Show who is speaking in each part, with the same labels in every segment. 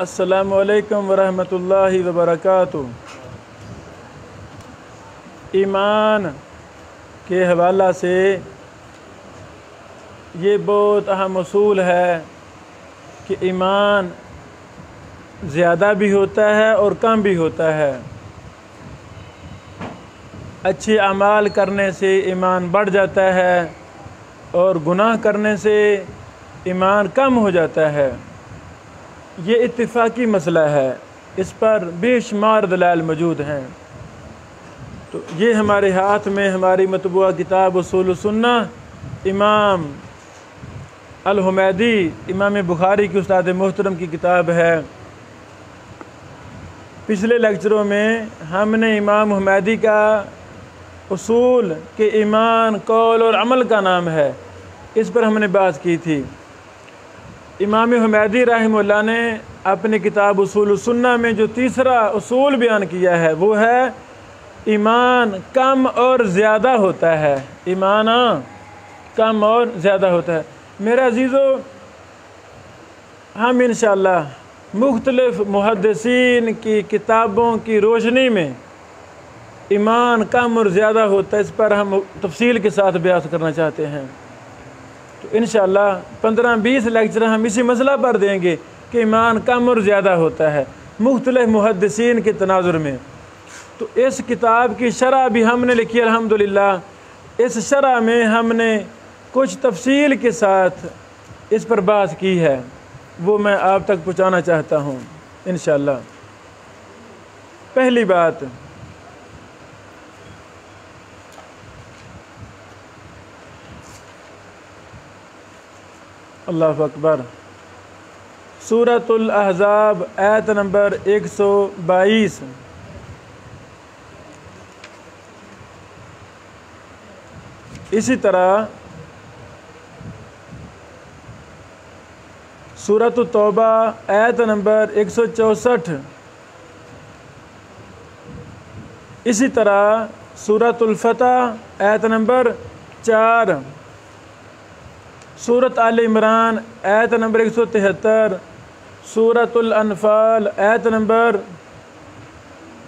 Speaker 1: अस्सलामु अलैकुम वरहमतुल्लाहि वबरकातुहू। ईमान के हवाला से ये बहुत अहम उसूल है कि ईमान ज़्यादा भी होता है और कम भी होता है। अच्छे अमाल करने से ईमान बढ़ जाता है और गुनाह करने से ईमान कम हो जाता है। ये इत्तिफाकी मसला है, इस पर बेशुमार दलाल मौजूद हैं। तो ये हमारे हाथ में हमारी मतबूआ किताब उसूल सुन्नह इमाम अल-हुमैदी इमाम बुखारी की उस्ताद मोहतरम की किताब है। पिछले लेक्चरों में हमने इमाम हुमैदी का उसूल के ईमान कौल और अमल का नाम है, इस पर हमने बात की थी। इमाम हुमैदी रहमहुल्लाह ने अपनी किताब उसूल सुन्नह में जो तीसरा उसूल बयान किया है वो है ईमान कम और ज़्यादा होता है। ईमान कम और ज़्यादा होता है। मेरे अजीज़ों, हम इंशाअल्लाह मुख्तलिफ़ मुहद्दिसीन की किताबों की रोशनी में ईमान कम और ज़्यादा होता है, इस पर हम तफसील के साथ बयान करना चाहते हैं। तो इंशाअल्लाह 15-20 लेक्चर हम इसी मसला पर देंगे कि ईमान कम और ज़्यादा होता है मुख्तलिफ़ मुहद्दिसीन के तनाजुर में। तो इस किताब की शरह भी हमने लिखी अल्हम्दुलिल्लाह। इस शरह में हमने कुछ तफसील के साथ इस पर बात की है, वो मैं आप तक पहुँचाना चाहता हूँ इंशाअल्लाह। पहली बात, अल्लाहु अकबर, सूरतुल अहज़ाब आयत नंबर 122। इसी तरह सूरतुत तौबा आयत नंबर 164। इसी तरह सूरतुल फतह आयत नंबर 4। सूरत आल इमरान आयत नंबर 173। सूरतुल अनफाल आयत नंबर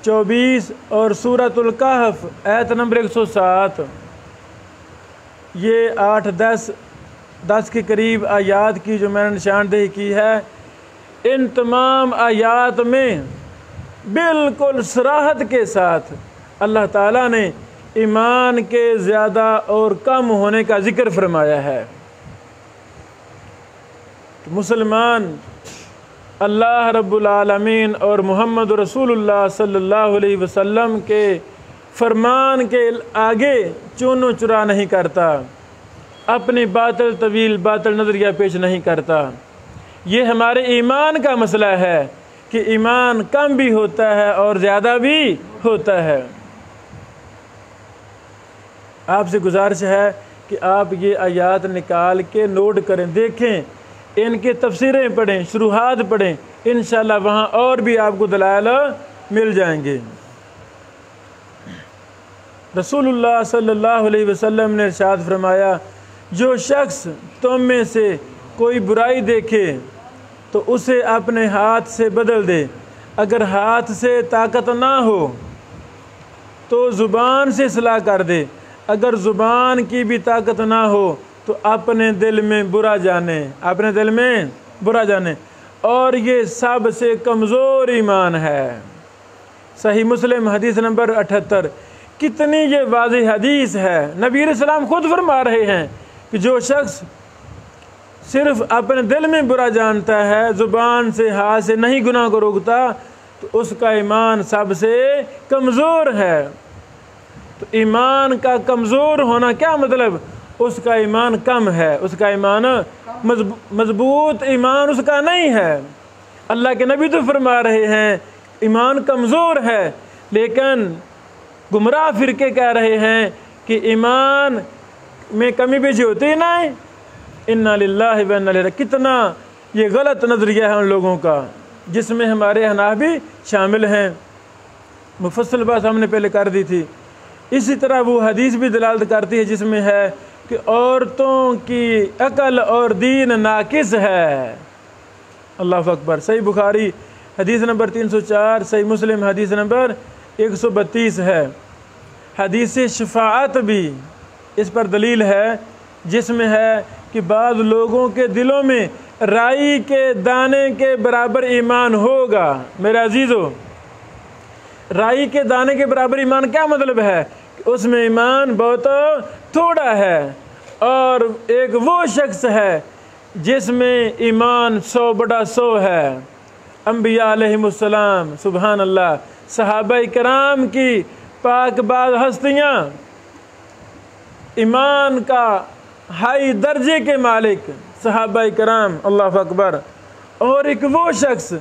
Speaker 1: 24 और सूरतुल कहफ आयत नंबर 107। ये 8-10 के करीब आयात की जो मैंने निशानदेही की है, इन तमाम आयात में बिल्कुल सराहत के साथ अल्लाह ताला ने ईमान के ज़्यादा और कम होने का ज़िक्र फरमाया है। तो मुसलमान अल्लाह रब्बुल आलमीन और मोहम्मद रसूलुल्लाह सल्लल्लाहु अलैहि वसल्लम के फरमान के आगे चूनो चुरा नहीं करता, अपनी बातिल तवील बातिल नज़रिया पेश नहीं करता। ये हमारे ईमान का मसला है कि ईमान कम भी होता है और ज़्यादा भी होता है। आपसे गुजारिश है कि आप ये आयात निकाल के नोट करें, देखें, इनके तफसीरें पढ़ें, शुरुआत पढ़ें, इंशाअल्लाह वहाँ और भी आपको दलाल मिल जाएंगे। रसूलुल्लाह सल्लल्लाहु अलैहि वसल्लम ने इरशाद फरमाया, जो शख्स तुम में से कोई बुराई देखे तो उसे अपने हाथ से बदल दे। अगर हाथ से ताकत ना हो तो ज़ुबान से इस्लाह कर दे। अगर ज़ुबान की भी ताकत ना हो तो अपने दिल में बुरा जाने, अपने दिल में बुरा जाने। और ये सबसे कमज़ोर ईमान है। सही मुस्लिम हदीस नंबर 78। कितनी ये वाज़ेह हदीस है। नबी अलैहिस्सलाम खुद फरमा रहे हैं कि जो शख्स सिर्फ़ अपने दिल में बुरा जानता है, ज़ुबान से हाथ से नहीं गुनाह को रोकता, तो उसका ईमान सबसे कमज़ोर है। तो ईमान का कमज़ोर होना क्या मतलब? उसका ईमान कम है, उसका ईमान मजबूत ईमान उसका नहीं है। अल्लाह के नबी तो फरमा रहे हैं ईमान कमज़ोर है, लेकिन गुमराह फ़िरके कह रहे हैं कि ईमान में कमी पेशी होती ही नहीं। इन्ना लिल्लाहि व इन्ना इलैहि। कितना ये गलत नज़रिया है उन लोगों का, जिसमें हमारे हनाफ भी शामिल हैं। मुफस्सल बात हमने पहले कर दी थी। इसी तरह वो हदीस भी दलालत करती है जिसमें है कि औरतों की अकल और दीन नाकिस है। अल्लाह अकबर। सही बुखारी हदीस नंबर 304, सही मुस्लिम हदीस नंबर 132 है। हदीस शफाअत भी इस पर दलील है, जिसमें है कि बाद लोगों के दिलों में राई के दाने के बराबर ईमान होगा। मेरे अजीज़ों, राई के दाने के बराबर ईमान क्या मतलब है? उसमें ईमान बहुत थोड़ा है। और एक वो शख्स है जिसमें ईमान 100/100 है। अंबिया अलैहिमुस्सलाम, सुभान अल्लाह, सहाबा कराम की पाकबाज हस्तियाँ, ईमान का हाई दर्जे के मालिक सहाबा कराम, अल्लाह अकबर। और एक वो शख्स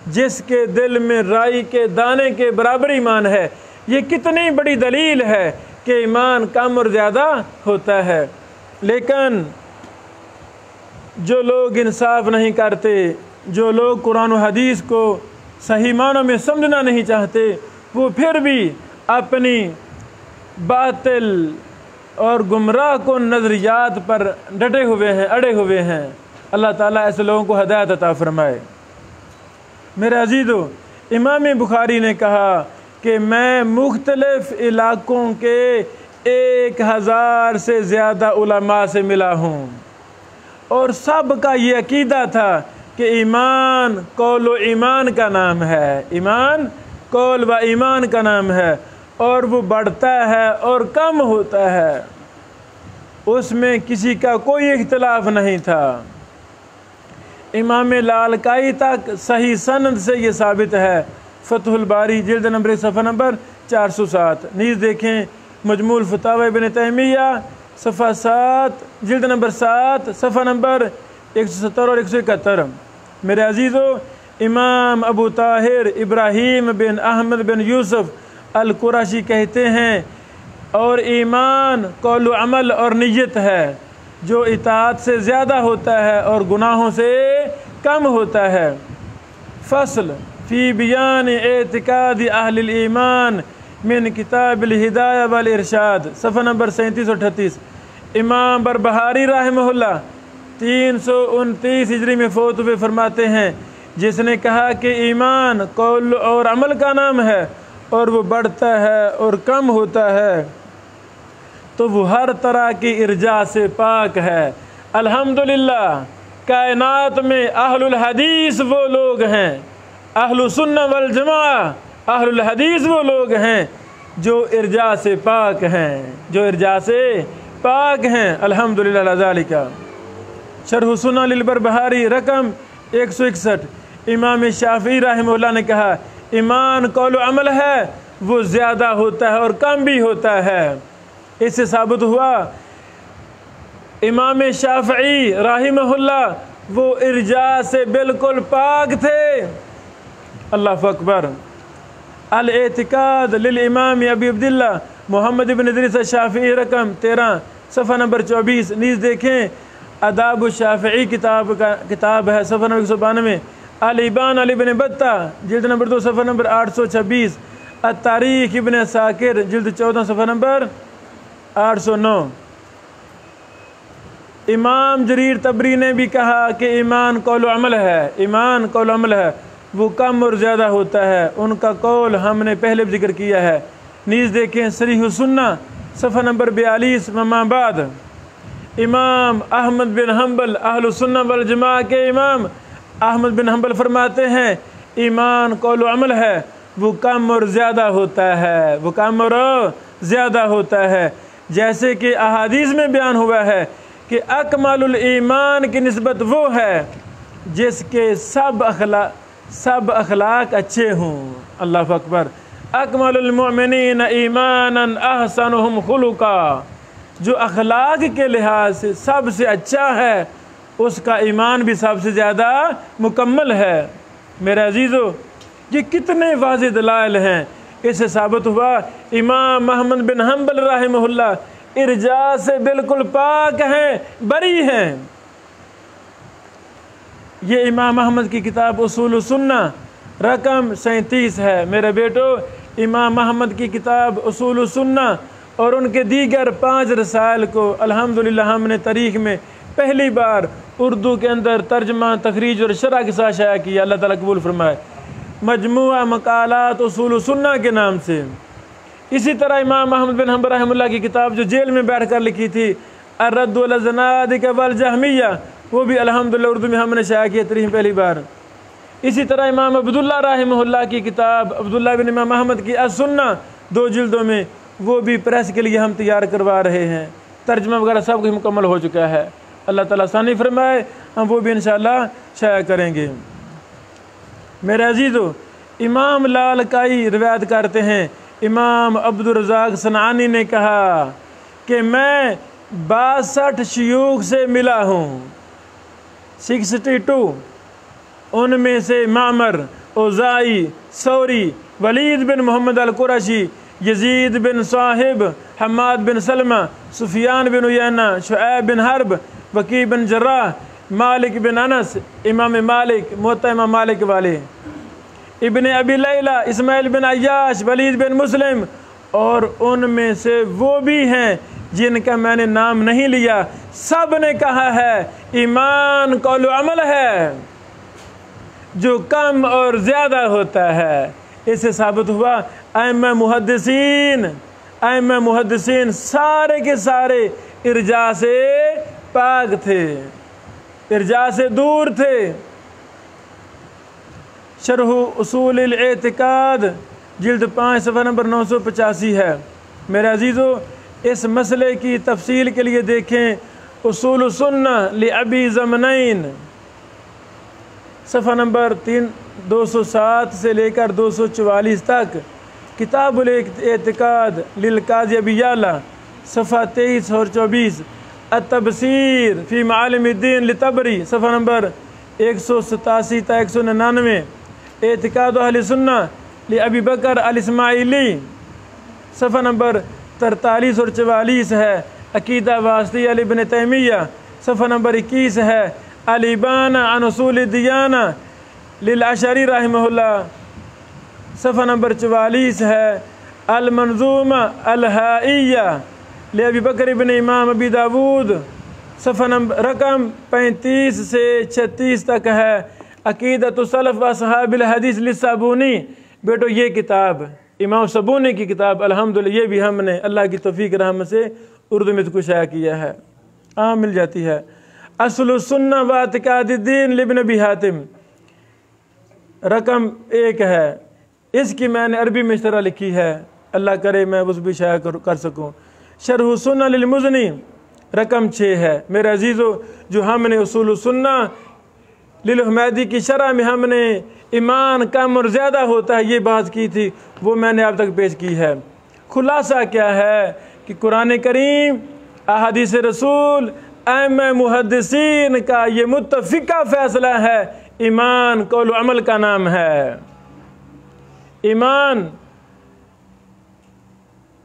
Speaker 1: जिसके दिल में राई के दाने के बराबर ईमान है। ये कितनी बड़ी दलील है कि ईमान कम और ज़्यादा होता है। लेकिन जो लोग इंसाफ नहीं करते, जो लोग कुरान और हदीस को सही मानों में समझना नहीं चाहते, वो फिर भी अपनी बातिल और गुमराह को नज़रियात पर डटे हुए हैं, अड़े हुए हैं। अल्लाह ताला ऐसे लोगों को हदायत अता फरमाए। मेरे अजीज़ों, इमाम बुखारी ने कहा कि मैं मुख्तलिफ़ इलाक़ों के 1000 से ज़्यादा उलमा से मिला हूँ, और सब का ये अकीदा था कि ईमान कौल व ईमान का नाम है। ईमान कौल व ईमान का नाम है, और वो बढ़ता है और कम होता है। उसमें किसी का कोई इख्तिलाफ नहीं था। इमाम लालकाई तक सही सनद से ये साबित है। फतहुल बारी जिल्द नंबर 1 सफ़ा नंबर 407। नीज़ देखें मजमूल फतावा इब्न तैमिया सफ़ा 7 जिल्द नंबर 7 सफ़ा नंबर 170 और 171। मेरे अजीज़ों, इमाम अबू ताहिर इब्राहीम बिन अहमद बिन यूसुफ अल कुरैशी कहते हैं, और ईमान कौल अमल और नियत है, जो इताअत से ज़्यादा होता है और गुनाहों से कम होता है। फ़स्ल फ़ी बयान एतिकाद अहलिल ईमान मिन किताबिल हिदाया वल इरशाद, सफ़ा नंबर 37 और 38। इमाम बरबहारी रहमहुल्लाह 329 हिजरी में फ़ौत हुए फरमाते हैं, जिसने कहा कि ईमान कौल और अमल का नाम है, और वो बढ़ता है और कम होता है, तो वो हर तरह की इर्जा से पाक है। अल्हम्दुलिल्लाह, कायनात में अहलुल हदीस वो लोग हैं, अहलुस सुन्नह वल जमाअह अहलुल हदीस वो लोग हैं जो इर्जा से पाक हैं, जो इर्जा से पाक हैं। अल्हम्दुलिल्लाह अला ज़ालिका। शरह सुन्नह लिल बरबहारी रकम 161। इमाम शाफ़ी रहमहुल्लाह ने कहा, ईमान कौल अमल है, वो ज़्यादा होता है और कम भी होता है। इससे साबित हुआ इमाम शाफ़ी रहमहुल्लाह वो इर्जा से बिल्कुल पाक थे। अल्लाह अकबर। अल एतिकाद लिल इमाम अबी अब्दुल्लाह मोहम्मद इब्न इदरीस शाफ़ी रकम 13 सफ़ा नंबर 24। नीज़ देखें अदाब शाफ़ी किताब है, सफ़ा नंबर 192। अल इबान अल इब्न बत्ता जिल्द नंबर 2 सफ़ा नंबर 826। अत-तारीख़ इब्न साकिर जिल्द 14 सफ़ा नंबर 809। इमाम जरीर तबरी ने भी कहा कि ईमान कौल अमल है, ईमान कौल अमल है, वो कम और ज़्यादा होता है। उनका कौल हमने पहले भी जिक्र किया है। नीज़ देखें सरीह सुन्नह सफ़ा नंबर 42। ममाबाद इमाम अहमद बिन हम्बल अहलुस सुन्नह वल जमाअह के इमाम अहमद बिन हम्बल फरमाते हैं, ईमान कौल अमल है, वो कम और ज़्यादा होता है, वो कम और ज़्यादा होता है। जैसे कि अहादीस में बयान हुआ है कि अकमलुल ईमान की निस्बत वो है जिसके सब अखलाक अच्छे हों। अल्लाह अकबर। अकमलुल मुमिनीन ईमानन अहसनुहुम खुलुका, जो अखलाक के लिहाज से सबसे अच्छा है, उसका ईमान भी सबसे ज़्यादा मुकम्मल है। मेरे अजीज़ों, ये कितने वाज़ेह दलाइल हैं। इससे साबित हुआ इमाम अहमद बिन हम्बल रहमहुल्लाह इर्जा से बिल्कुल पाक हैं, बरी हैं। ये इमाम अहमद की किताब उसूल सुन्नह रकम 37 है। मेरे बेटो, इमाम अहमद की किताब उसूल सुन्नह और उनके दीगर 5 रसायल को अल्हम्दुलिल्लाह हमने तारीख़ में पहली बार उर्दू के अंदर तर्जमा, तखरीज और शरह के साथ शाया किया। अल्लाह ताला कबूल फरमाए। मजमुआ मकालात उसूल सुन्ना के नाम से। इसी तरह इमाम अहमद बिन हंबल रहमतुल्लाह की किताब जो जेल में बैठ कर लिखी थी अर्रद्दु अला ज़नादिक़ा वल जहमिया, वो भी अल्हम्दुलिल्लाह उर्दू में हमने शाया किया तरीक़ पहली बार। इसी तरह इमाम अब्दुल्लाह रहमतुल्लाह की किताब अब्दुल्लाह बिन इमाम अहमद की अस-सुन्ना 2 जिल्दों में, वो भी प्रेस के लिए हम तैयार करवा रहे हैं। तर्जमा वगैरह सब कुछ मुकम्मल हो चुका है। अल्लाह ताला आसानी फरमाए, हम वो भी इंशाअल्लाह शाया करेंगे। मेरे अजीज़ो, इमाम लालकाई रिवायत करते हैं, इमाम अब्दुल रज़ाक सनानी ने कहा कि मैं 62 शयूख से मिला हूँ, 62। उनमें से मामर, औज़ाई, सौरी, वलीद बिन मोहम्मद अल कुरैशी, यजीद बिन साहिब, हम्माद बिन सलमा, सुफियान बिन उयैना, शुऐब बिन हर्ब, वकी बिन जर्राह, मालिक बिन अनस, इमाम मालिक, मुअत्ता इमाम मालिक वाले, इब्ने अबी लैला, इस्माइल बिन अय्याश, वलीद बिन मुस्लिम, और उनमें से वो भी हैं जिनका मैंने नाम नहीं लिया। सब ने कहा है ईमान कौल अमल है जो कम और ज़्यादा होता है। इससे साबित हुआ अइम्मा मुहद्दिसीन सारे के सारे इर्जा से पाक थे, इर्जा से दूर थे। शरह उसूल अल-एतिकाद जिल्द 5 सफ़ा नंबर 985 है। मेरे अजीज़ों, इस मसले की तफसील के लिए देखें उसूल सुन्ना लि अबी ज़मनैन सफ़ा नंबर 207 से लेकर 244 तक, किताबुल एतिकाद लिल काज़ी अबी याला सफ़ा 23 और 24, अत-तबसीर फ़ी मालिमुद्दीन लितबरी सफ़ा नंबर 187 तक 199, एतिकाद अहले सुन्ना लि अबी बकर अल इस्माइली सफ़ा नंबर 43 और 44 है, अकीदा वास्तिया इब्न तैमिया सफ़ा नंबर 21 है, अल-इबाना अन उसूल दियाना लिल अशअरी रहमहुल्लाह सफ़ा नंबर 44 है, अल-मंजूमा अल-हाइया लि अबी बकर इब्न इमाम अबी दाऊद सफ़ा नंबर रकम 35 से 36 तक है, अकीदतु सलफ़ व असहाबिल हदीस लिस्साबूनी। बेटो, ये किताब इमाम सबूनी की किताब अल्हम्दुलिल्लाह, ये भी हमने अल्लाह की तौफीक रहमत से उर्दू में इसको शाया किया है, मिल जाती है। असलुस सुन्ना व इतिकादुद्दीन लिब्न अबी हातिम रकम 1 है, इसकी मैंने अरबी में इस तरह लिखी है, अल्लाह करे मैं उस भी शाया कर सकूँ। शरह सुन्ना लिल मुज़नी रकम 6 है। मेरे अजीज़ों, जो हमने उसूल सुन्ना लिल हुमैदी की शरह में हमने ईमान कम और ज़्यादा होता है ये बात की थी, वो मैंने अब तक पेश की है। खुलासा क्या है कि कुरान करीम, अहादीस रसूल, अइम्मा मुहद्दिसीन का ये मुत्तफ़िका फ़ैसला है, ईमान कौल अमल का नाम है। ईमान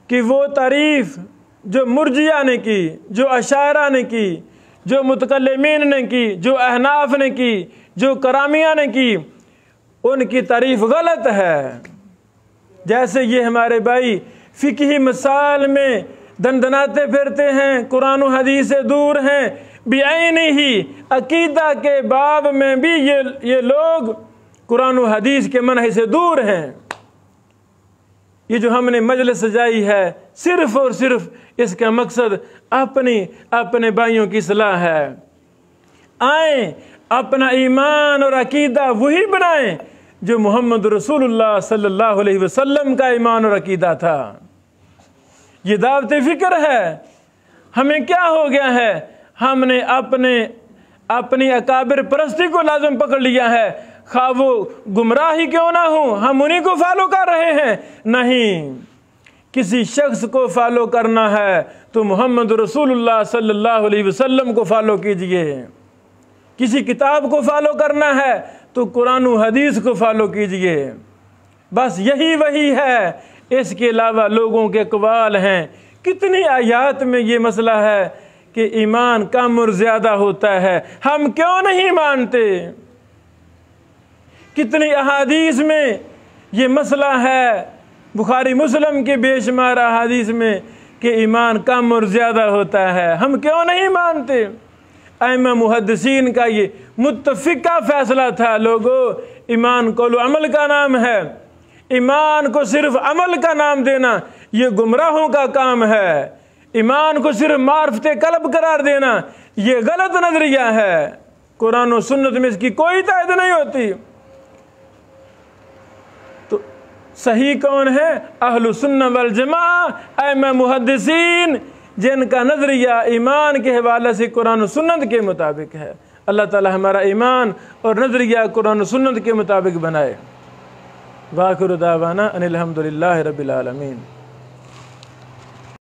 Speaker 1: की वो तारीफ़ जो मुर्जिया ने की, जो अशायरा ने की, जो मुतकल्लिमीन ने की, जो अहनाफ ने की, जो करामिया ने की, उनकी तारीफ़ गलत है। जैसे ये हमारे भाई फ़िक़ही मसाल में दनदनाते फिरते हैं, कुरान और हदीस से दूर हैं, बिआइनी ही अकीदा के बाब में भी ये लोग कुरान और हदीस के मनहज से दूर हैं। ये जो हमने मजलिस सजाई है, सिर्फ़ और सिर्फ इसका मकसद अपने भाइयों की सलाह है। आए अपना ईमान और अकीदा वही बनाएं जो मोहम्मद रसूलुल्लाह सल्लल्लाहु अलैहि वसल्लम का ईमान और अकीदा था। ये दावत फ़िक्र है। हमें क्या हो गया है, हमने अपनी अकाबिर परस्ती को लाज़िम पकड़ लिया है, खा वो गुमराही क्यों ना हो, हम उन्हीं को फॉलो कर रहे हैं। नहीं, किसी शख्स को फॉलो करना है तो मोहम्मद रसूलुल्लाह सल्लल्लाहु अलैहि वसल्लम को फॉलो कीजिए। किसी किताब को फॉलो करना है तो कुरान और हदीस को फॉलो कीजिए। बस यही वही है, इसके अलावा लोगों के अक़वाल हैं। कितनी आयात में ये मसला है कि ईमान कम और ज़्यादा होता है, हम क्यों नहीं मानते। कितनी अहादीस में ये मसला है, बुखारी मुस्लिम के बेशुमार अहादीस में कि ईमान कम और ज़्यादा होता है, हम क्यों नहीं मानते। अइम्मा मुहद्दिसीन का ये मुत्तफ़िका फ़ैसला था, लोगों ईमान कौल अमल का नाम है, ईमान को सिर्फ अमल का नाम देना ये गुमराहों का काम है, ईमान को सिर्फ मार्फत कल्ब करार देना ये गलत नज़रिया है। कुरान और सुन्नत में इसकी कोई तायद नहीं होती। तो सही कौन है? अहलु सुन्नह वल जमा, अइम्मा मुहद्दिसीन, जिनका नज़रिया ईमान के हवाले से कुरान और सुन्नत के मुताबिक है। अल्लाह ताला हमारा ईमान और नज़रिया कुरान और सुन्नत के मुताबिक बनाए। वाखिरु दावाना अनिल हम्दुलिल्लाहि रब्बिल आलमीन।